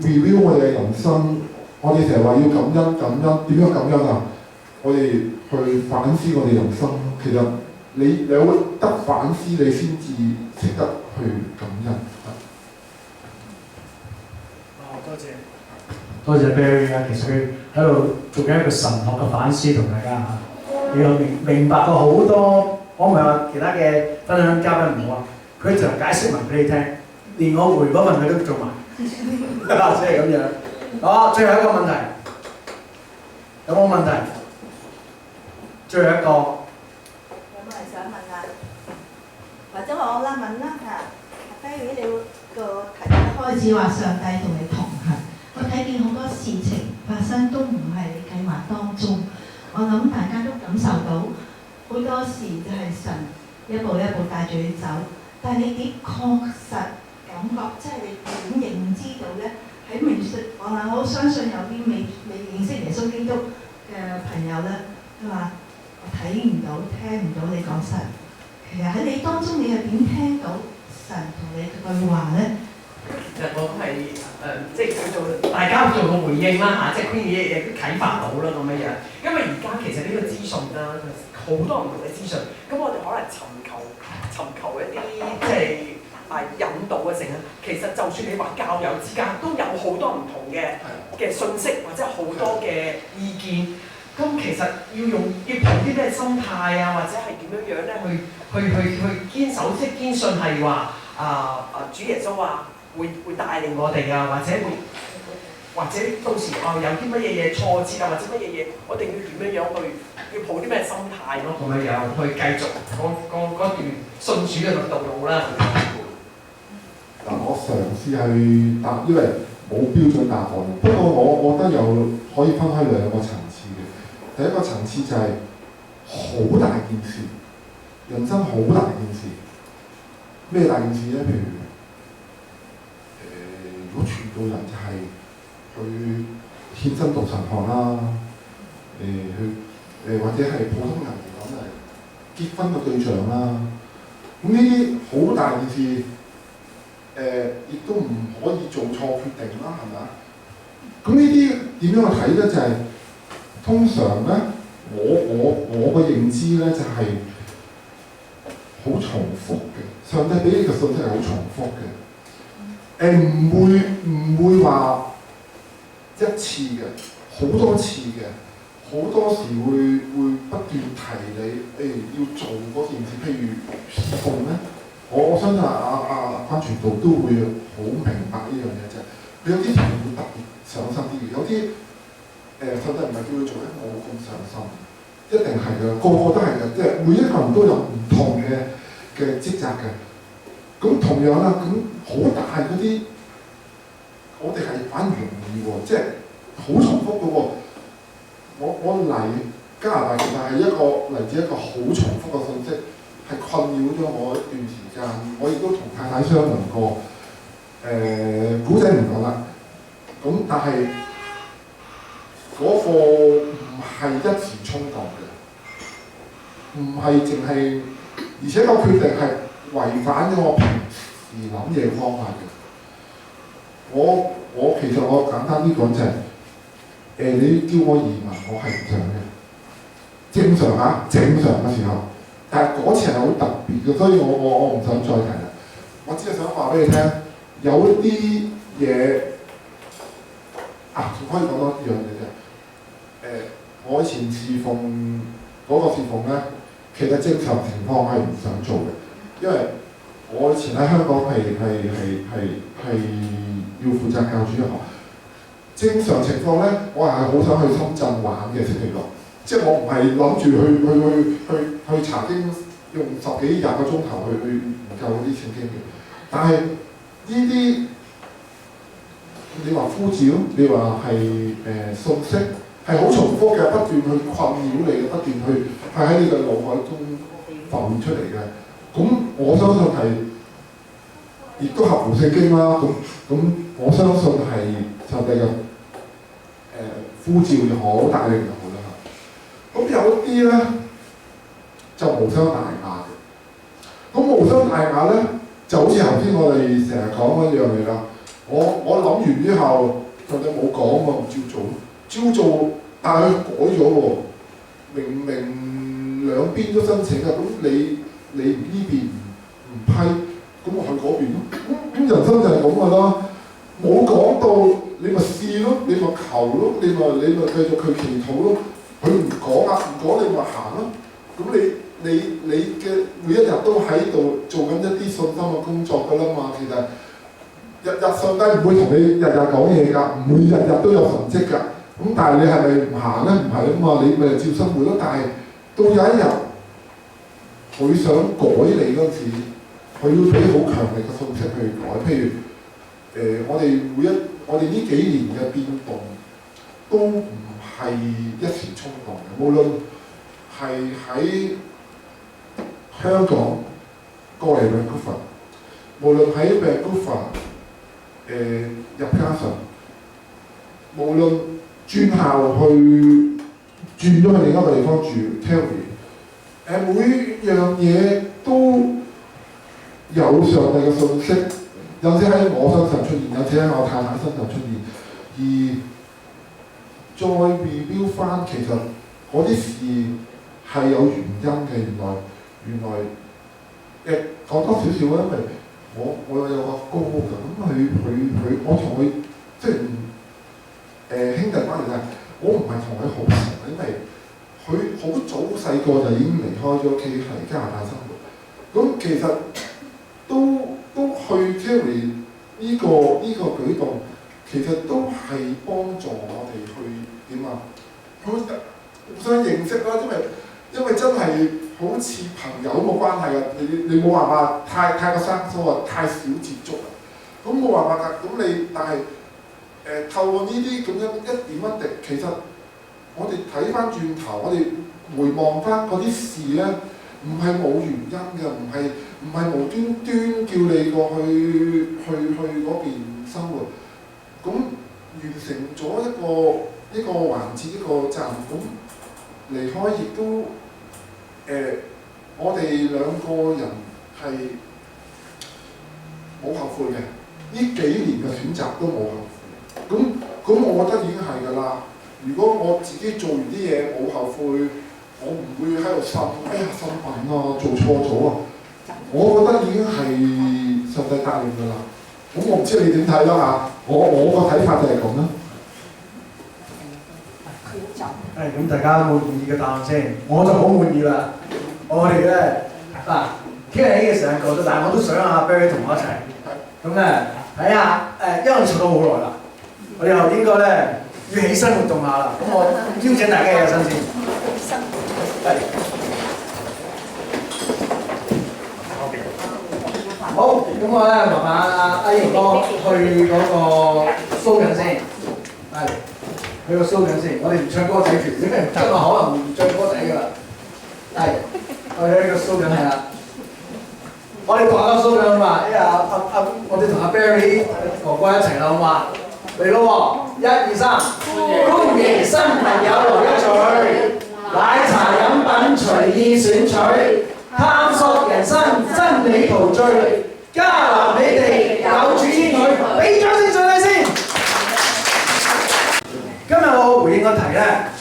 review 我哋嘅人生。我哋成日話要感恩，點樣感恩啊？我哋去反思我哋人生，其實你有得反思，你先至識得去感恩。多謝 Barry 啊，其實佢喺度做緊一個神學嘅反思同大家嚇，你又明白到好多。我唔係話其他嘅分享嘉賓唔好啊，佢就解釋埋俾你聽，連我回嗰份佢都做埋，即係咁樣。好，最後一個問題，有冇問題？最後一個。有冇人想問啊？或者我啦問啦嚇。低於你個題目開始話上帝同你同行，我睇見好多事情發生都唔係你計劃當中。我諗大家都感受到好多時就係神一步一步帶住你走，但係你點確實感覺，即係你點認知到咧？喺未信，我好相信有啲未認識耶穌基督嘅朋友咧，佢話我睇唔到、聽唔到你講神。其實喺你當中，你又點聽到神同你嘅對話咧？其實我係即係叫做大家做個回應啦嚇，即係 Queen 亦都啟發到啦咁樣樣。因為而家其實呢個資訊啦，好多唔同嘅資訊，咁我哋可能尋求一啲即係引導嘅成啊。其實就算你話教友之間都有好多唔同嘅信息或者好多嘅意見。咁其實要抱啲咩心態啊，或者係點樣樣咧去堅守，即係堅信係話主耶穌話會帶領我哋啊，或者到時有啲乜嘢嘢挫折啊，或者乜嘢嘢，我哋要點樣樣要抱啲咩心態咯，咁樣樣去繼續嗰段信主嘅道路啦。嗱，我嘗試去答，因為冇標準答案。不過我覺得可以分開兩個層次嘅。第一個層次就係好大件事，人生好大件事。咩大件事咧？譬如如果傳道人就係去獻身讀神學啦，或者係普通人嚟講就係結婚嘅對象啦。咁呢啲好大件事，亦都唔可以做錯決定啦，係咪啊？咁呢啲點樣去睇咧？就係、通常咧，我個認知咧就係好重複嘅。上帝俾你嘅信息係好重複嘅，唔會話一次嘅，好多次嘅，好多時會不斷提你要做嗰件事。譬如侍奉咧，我相信關傳道都會好明白呢樣嘢啫。佢有啲人會特別上心啲，有啲上帝唔係叫佢做咧，冇咁上心，一定係嘅，個個都係嘅，即係每一個人都有唔同嘅職責嘅。咁同樣啦，咁好大嗰啲，我哋係反而容易喎，即係好重複嘅喎。我嚟加拿大其實係嚟自一個好重複嘅信息，係困擾咗我一段時間。我亦都同太太商量過，古仔唔講啦。咁但係嗰個唔係一時衝動嘅，唔係淨係，而且個決定係違反咗我平時諗嘢嘅方法嘅。我其實我簡單啲講就係、你叫我移民，我係唔想嘅。正常嘅時候，但係嗰次係好特別嘅，所以我唔想再提啦。我只係想話俾你聽，有一啲嘢仲可以講多一樣嘢啫。我以前侍奉嗰個侍奉咧，其實正常情況係唔想做嘅，因為我以前喺香港係要負責教主日學。正常情況咧，我係好想去深圳玩嘅星期六，即係我唔係諗住去查經，用10幾20個鐘頭去研究嗰啲聖經嘅。但係呢啲你話呼召，你話係信息係好重複嘅，不斷去困擾你嘅，不斷去係喺你嘅腦海中浮現出嚟嘅。咁我相信係亦都合乎聖經啦。咁我相信係上帝嘅呼召又好，帶領又好啦。咁有啲咧就無傷大雅嘅。咁無傷大雅咧，就好似頭先我哋成日講嗰樣嘢啦。我諗完之後，上帝冇講喎，照做，但係佢改咗喎。明明兩邊都申請嘅，咁你呢邊唔批，咁我去嗰邊咯。咁人生就係咁噶啦，冇講到你咪試咯，你咪求咯，你咪繼續去祈禱咯。佢唔講啊，唔講你咪行咯。咁你嘅每一日都喺度做緊一啲信心嘅工作噶啦嘛。其實日上帝唔會同你日講嘢㗎，唔會日都有神蹟㗎。咁但係你係咪唔行咧？唔係啊嘛，你咪照生活咯。但係到有一日佢想改你嗰陣時，佢要俾好強力嘅信息去改。譬如我哋呢幾年嘅變動都唔係一時衝動嘅，無論係喺香港過嚟 Vancouver， 無論喺 Vancouver 入加上，無論轉校轉咗去另一個地方住 Terry， 每樣嘢都有上帝嘅信息，有時喺我身上出現，有時喺我太太身上出現，而再 review 翻，其實嗰啲事係有原因嘅。原來講多少少啦，因為我有個哥㗎，咁佢我同佢即係兄弟關係，我唔係同佢好熟，因為佢好早細個就已經離開咗屋企喺加拿大生活。咁其實都去 Terry 呢個舉動，其實都係幫助我哋去點啊？互相認識啦，因為真係好似朋友冇關係嘅，你冇辦法太過生疏啊，太少接觸啊，咁冇辦法㗎。咁但係透過呢啲咁樣一點一滴，其實我哋睇翻轉頭，我哋回望翻嗰啲事咧，唔係冇原因嘅，唔係無端端叫你過去嗰邊生活，咁完成咗一個環節一個責任，咁離開亦都我哋兩個人係冇後悔嘅，呢幾年嘅選擇都冇後悔。咁我覺得已經係㗎啦。如果我自己做完啲嘢冇後悔，我唔會喺度心病啊，做錯咗啊。我覺得已經係上帝答應㗎啦。咁我唔知你點睇啦嚇。我個睇法就係咁啦。咁大家有冇滿意嘅答案先？我就好滿意啦。我哋咧傾起嘅時間過咗，但係我都想阿 Barry 同我一齊。咁咧睇下因為坐咗好耐啦，我哋後應該咧要起身活動下啦。咁我邀請大家起身先。起身。係。好，咁我咧麻煩阿瑩哥去嗰個蘇緊先。係。去個蘇緊先，我哋唔唱歌仔住，因為今日可能唔唱歌仔㗎啦。係，我哋呢個蘇緊係啦。我哋讀下個蘇緊嘛，因為我哋同阿 Barry 哥哥一齊啦，好嘛？嚟咯喎，1、2、3，歡迎新朋友來一聚，奶茶飲品隨意選取，探索人生真理陶醉，加拿美地有主天女，俾掌聲上嚟先。今日我回應個題咧，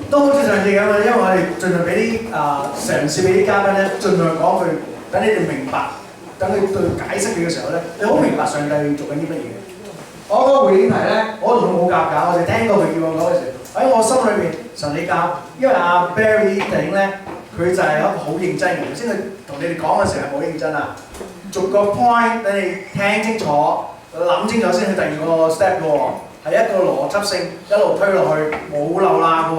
都好似上次咁啊，因為我哋盡量俾啲嘗試俾啲嘉賓咧，盡量講句，等你哋明白，等你對解釋佢嘅時候咧，你好明白上帝做緊啲乜嘢。我個回應題咧，我同佢冇夾㗎，我哋聽過佢叫我講嘅時候，喺我心裏邊神你教，因為阿 Barry 頂咧，佢就係一個好認真嘅人，先佢同你哋講嘅時候係好認真啊，逐個 point 等你聽清楚、諗清楚先去第二個 step 嘅喎。係一個邏輯性一路推落去，冇漏罅嘅喎。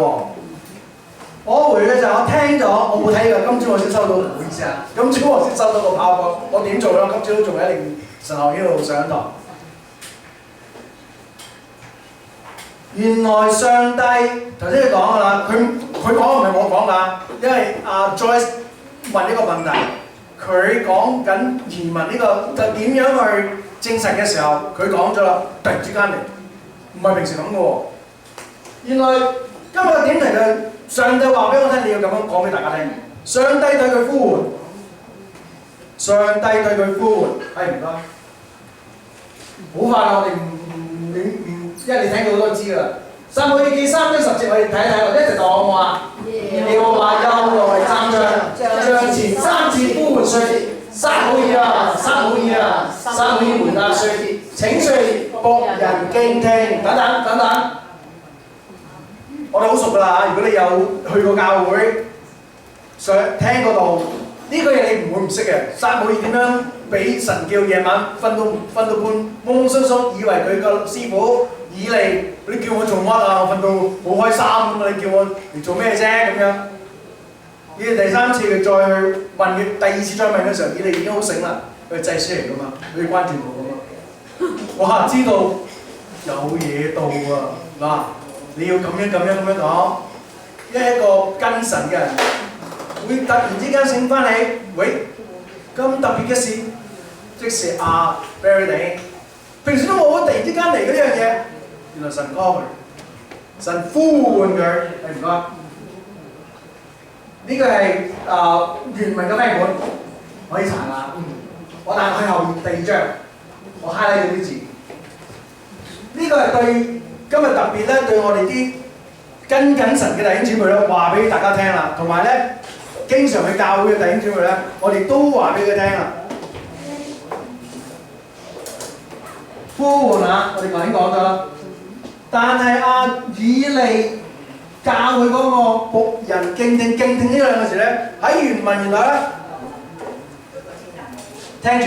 我回嘅就我聽咗，我冇睇㗎。今朝我先收到，唔好意思啊。今朝我先收到個炮火，我點做咧？今朝都仲喺神學院度上堂。原來上帝頭先你講㗎啦，佢講唔係我講㗎，因為Joyce 問呢個問題，佢講緊移民呢個就點樣去證實嘅時候，佢講咗啦，突然之間嚟。唔係平時咁嘅喎，原來今日嘅點題就上帝話俾我聽，你要咁樣講俾大家聽。上帝對佢呼喚，上帝對佢呼喚，係唔該。好快啦，我哋因為你聽到都知㗎啦。撒母耳記3章10節，我哋睇一睇，一直講好唔好啊？耶和華又來站像前3次呼喚說：撒母耳啊，撒母耳啊！撒母耳回答說：請說，僕人敬聽。等等，我哋好熟㗎啦。如果你有去過教會，聽嗰度呢個嘢，你唔會唔識嘅。撒母耳點樣俾神叫夜晚瞓到半懵懵鬆鬆，以為佢個師傅以利，你叫我做乜啊？我瞓到好開心咁啊！你叫我嚟做咩啫？咁樣。呢第3次佢再去問佢，第2次再問嘅時候，以利已經好醒啦。佢係祭司嚟㗎嘛，佢要關注我㗎嘛。哇！知道有嘢到啊！嗱，你要咁樣講，一個跟神嘅人會突然之間醒翻起，喂，咁特別嘅事，即是Barry 你平時都冇，突然之間嚟嗰樣嘢，原來神 call 佢，神呼喚佢，唔該。呢個係原文嘅咩本，可以查下。我但係去後面第二章，我 highlight 咗啲字。呢個係對今日特別咧，對我哋啲跟緊神嘅弟兄姊妹咧，話俾大家聽啦。同埋咧，經常去教會嘅弟兄姊妹咧，我哋都話俾佢聽啦。呼喚啊！我哋頭先講咗啦。但係以利教佢嗰個僕人敬聽呢兩個字咧，喺原文原來咧，聽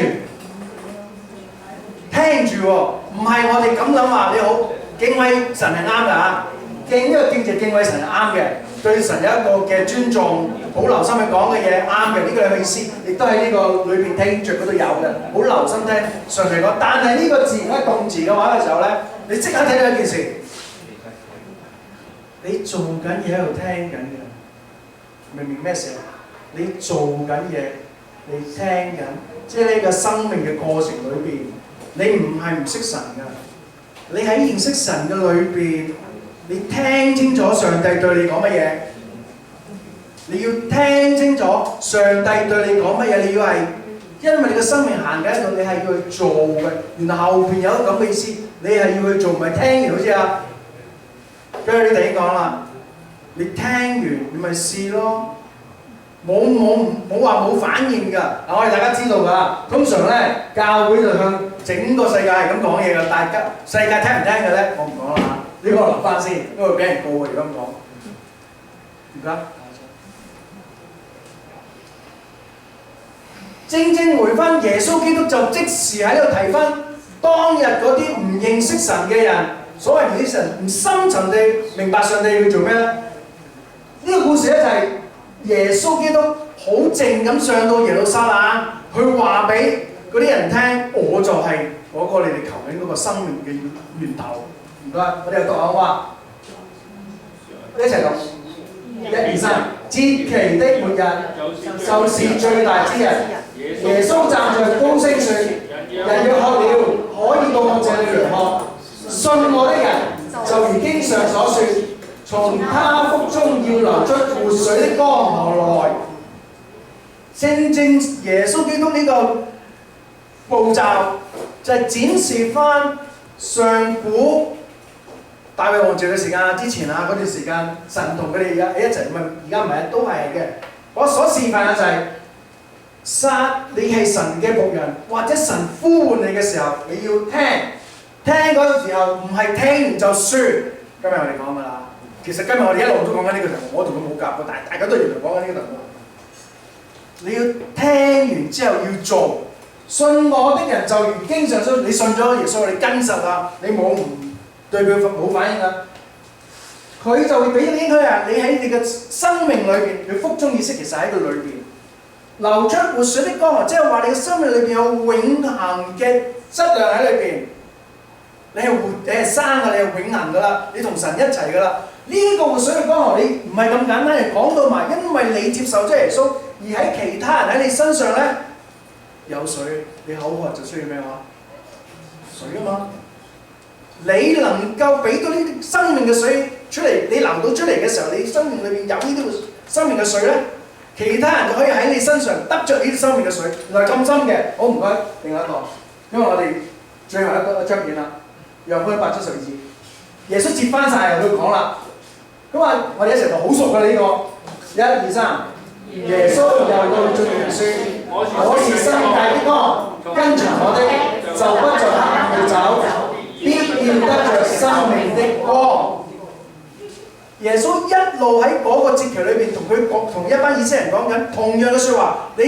住喎，唔係我哋咁諗話你好敬畏神係啱㗎嚇，敬呢個敬就敬畏神係啱嘅，對神有一個嘅尊重，好留心去講嘅嘢啱嘅，呢個係意思，亦都喺呢個裏邊聽著嗰度有嘅，好留心聽上嚟講。但係呢個字如果係動詞嘅話嘅時候咧，你即刻睇到一件事。你做緊嘢喺度聽緊嘅，明唔明咩事啊？你做緊嘢，你聽緊，即係呢個生命嘅過程裏邊，你唔係唔識神㗎。你喺認識神嘅裏邊，你聽清楚上帝對你講乜嘢，你要聽清楚上帝對你講乜嘢，你要係因為你嘅生命行緊喺度，你係要去做嘅。原來後邊有咁嘅意思，你係要去做，唔係聽完好似啊。跟住你哋講啦，你聽完你咪試咯，冇話冇反應㗎。我哋大家知道㗎，通常咧教會就向整個世界係咁講嘢㗎，大家世界聽唔聽嘅咧，我唔講啦嚇，呢個留翻先，因為俾人告啊，如果咁講。而家正正回翻耶穌基督就即時喺度提翻當日嗰啲唔認識神嘅人。所謂唔認識神，唔深層地明白上帝要做咩咧？呢個故事咧就係耶穌基督好靜咁上到耶路撒冷，去話俾嗰啲人聽，我就係嗰個你哋求緊嗰個生命嘅源頭。唔該，我哋又讀下話，一齊讀。1、2、3，節期的末日就是最大之日。耶穌站在高聲說：人若渴了，可以到我這裏來喝。信我的人就如經上所說，從他腹中要流出活水的江河來。正正耶穌基督呢個步驟就係展示翻上古大衛王朝嘅時間之前嗰段時間，神同佢哋一齊，而家唔係都係嘅。我所示範嘅就係你係神嘅僕人，或者神呼喚你嘅時候，你要聽嗰個時候，唔係聽完就算。今日我哋講㗎啦，其實今日我哋一路都講緊呢個題目，我同佢冇夾過，但係大家都原來講緊呢個題目。你要聽完之後要做，信我的人就如經上所說，你信咗耶穌，你跟實啦，你冇唔對佢冇反應啦，佢就會俾啲影響啊！你喺你嘅生命裏邊，佢腹中意識其實喺佢裏邊流出活水的江河，即係話你嘅生命裏邊有永恆嘅質量喺裏邊。你係活，你係生㗎，你係永恆㗎啦，你同神一齊㗎啦。呢個活水嘅江河，你唔係咁簡單，係講到埋，因為你接受咗耶穌，而喺其他人喺你身上咧有水，你口渴就需要咩話？水啊嘛。你能夠俾到呢啲生命嘅水出嚟，你流到出嚟嘅時候，你生命裏邊有呢啲生命嘅水咧，其他人就可以喺你身上得着呢啲生命嘅水。原來咁深嘅，好唔該，另外一個，因為我哋最後一張片啦。約翰8:12節，耶穌接翻晒佢講啦。咁啊，我哋一齊讀好熟嘅呢個，1、2、3，耶穌又對眾人説：我是世界的光，跟隨我的就不在黑暗裏走，必要得着生命的光。耶穌一路喺嗰個節期裏邊同一班以色列人講緊同樣嘅説話，你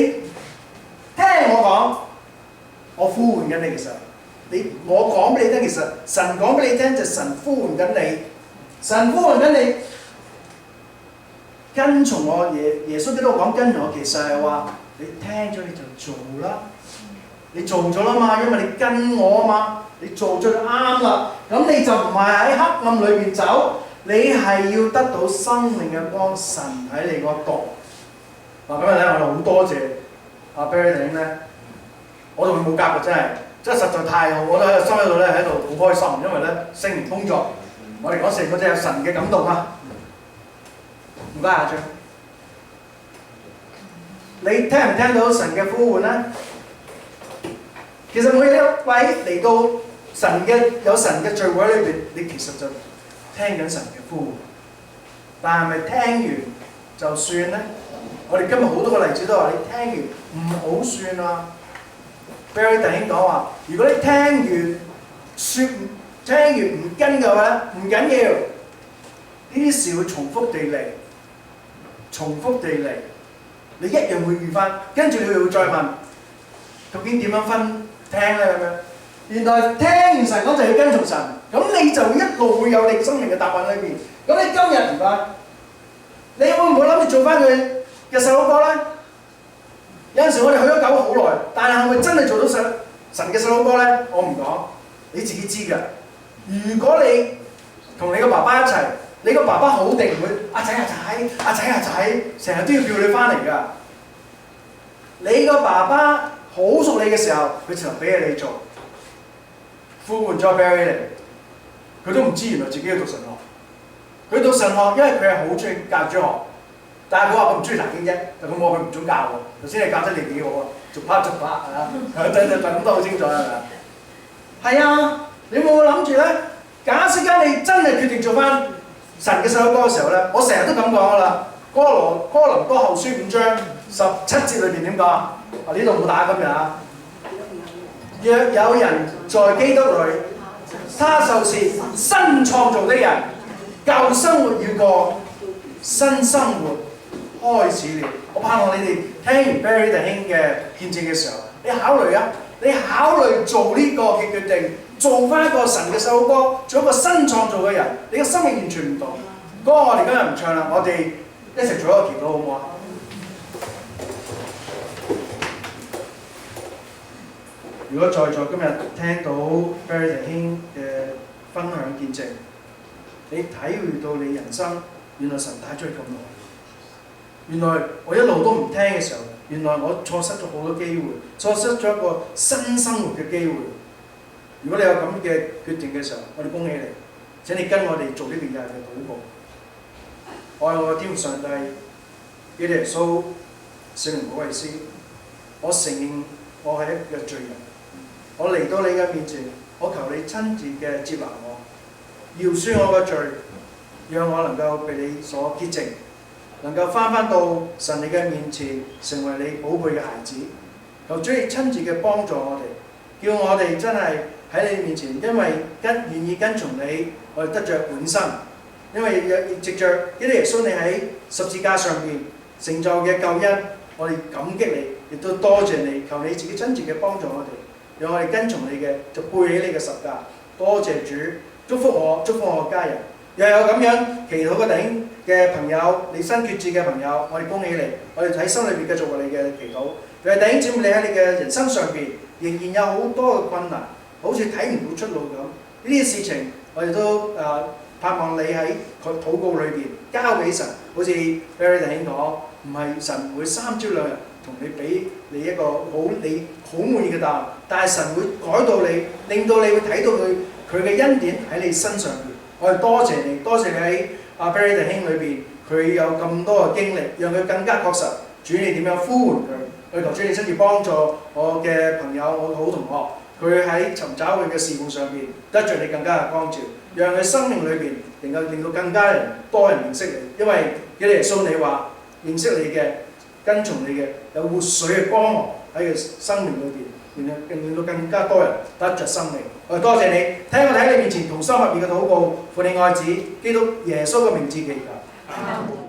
聽我講，我呼喚緊你嘅時候。我講俾你聽，其實神講俾你聽就神呼喚緊你，神呼喚緊你跟從我。耶穌基督講跟從我，其實係話你聽咗你就做啦。你做咗啦嘛，因為你跟我啊嘛，你做咗就啱啦。咁你就唔係喺黑暗裏邊走，你係要得到生命嘅光，神喺你嗰度。嗱，今日咧我哋好多謝阿 Barry 弟兄咧，我同佢冇夾過真係實在太好，我都喺心喺度咧喺度好開心，因為咧聖靈工作，我哋講成個真係有神嘅感動啊！唔該阿張，你聽唔聽到神嘅呼喚咧？其實每一位嚟到有神嘅聚會裏邊，你其實就聽緊神嘅呼喚，但係咪聽完就算咧？我哋今日好多個例子都話你聽完唔好算啊。Barry 弟兄講話，如果你聽完唔跟嘅話，唔緊要，呢啲事會重複地嚟，你一樣會遇翻，跟住你會再問，究竟點樣分聽咧咁樣？原來聽完神講就要跟從神，咁你就一路會有你生命嘅答案裏邊。咁你今日唔該，你會唔會諗住做翻佢嘅細佬哥咧？有陣時我哋去咗教會好耐，但係係咪真係做到神嘅細佬哥咧？我唔講，你自己知㗎。如果你同你個爸爸一齊，你個爸爸好定唔會阿仔，成日都要叫你翻嚟㗎。你個爸爸好熟你嘅時候，佢就俾嘢你做，呼喚咗 Barry 嚟，佢都唔知原來自己要讀神學。佢讀神學，因為佢係好中意教主學。但係佢話佢唔中意查經啫，但佢冇佢唔準教喎。頭先你教得你幾好啊，逐 part 啊，咁都好清楚係咪？係啊，你有冇諗住咧？假設間你真係決定做翻神嘅細佬哥嘅時候咧，我成日都咁講噶啦。哥林多後書5章17節裏邊點講啊？呢度冇打今日啊。若有人在基督裏，他就是新創造的人，舊生活要過，新生活開始了。我盼望你哋聽完 Barry 弟兄嘅見證嘅時候，你考慮啊，你考慮做呢個嘅決定，做翻一個神嘅細佬哥，做一個新創造嘅人，你嘅生命完全唔同。歌我哋今日唔唱啦，我哋一齊做一個祈禱好唔好啊？如果在座今日聽到 Barry 弟兄嘅分享見證，你體會到你人生原來神帶咗你咁耐。原來我一路都唔聽嘅時候，原來我錯失咗好多機會，錯失咗一個新生活嘅機會。如果你有咁嘅決定嘅時候，我哋恭喜你！請你跟我哋做呢個日嘅禱告。愛我嘅天父上帝，基督耶穌，聖靈保惠師，我承認我係一個罪人，我嚟到你嘅面前，我求你親自嘅接納我，饒恕我嘅罪，讓我能夠被你所潔淨。能夠翻到神你嘅面前，成為你寶貝嘅孩子。求主你親自嘅幫助我哋，叫我哋真係喺你面前，因為願意跟從你，我哋得着永生。因為藉着基督耶穌你喺十字架上邊成就嘅救恩，我哋感激你，亦都多謝你。求你自己親自嘅幫助我哋，讓我哋跟從你嘅就背起你嘅十架。多謝主，祝福我，祝福我家人。又有咁樣祈禱嘅弟兄嘅朋友，你新決志嘅朋友，我哋恭喜你，我哋喺心裏邊繼續為你嘅祈禱。又係弟兄姊妹，你喺你嘅人生上邊仍然有好多嘅困難，好似睇唔到出路咁。呢啲事情我哋都盼望你喺佢禱告裏邊交俾神。好似 Barry 弟兄講，唔係神會3朝2日同你俾你一個你好滿意嘅答案，但係神會改到你，令到你會睇到佢嘅恩典喺你身上邊。我哋多謝你，多謝你喺阿 Barry 弟兄裏邊，佢有咁多嘅經歷，讓佢更加確實。主你點樣呼喚佢？我求主你親自幫助我嘅朋友，我嘅好同學，佢喺尋找佢嘅事奉上邊得著你更加嘅光照，讓佢生命裏邊能夠令到更加多人認識你。因為基督耶穌你話認識你嘅、跟從你嘅有活水嘅光芒喺佢生命裏邊，令到更加多人得著生命。我哋多謝你，聽我哋喺你面前同心合意嘅禱告，奉你愛子基督耶穌嘅名字祈求。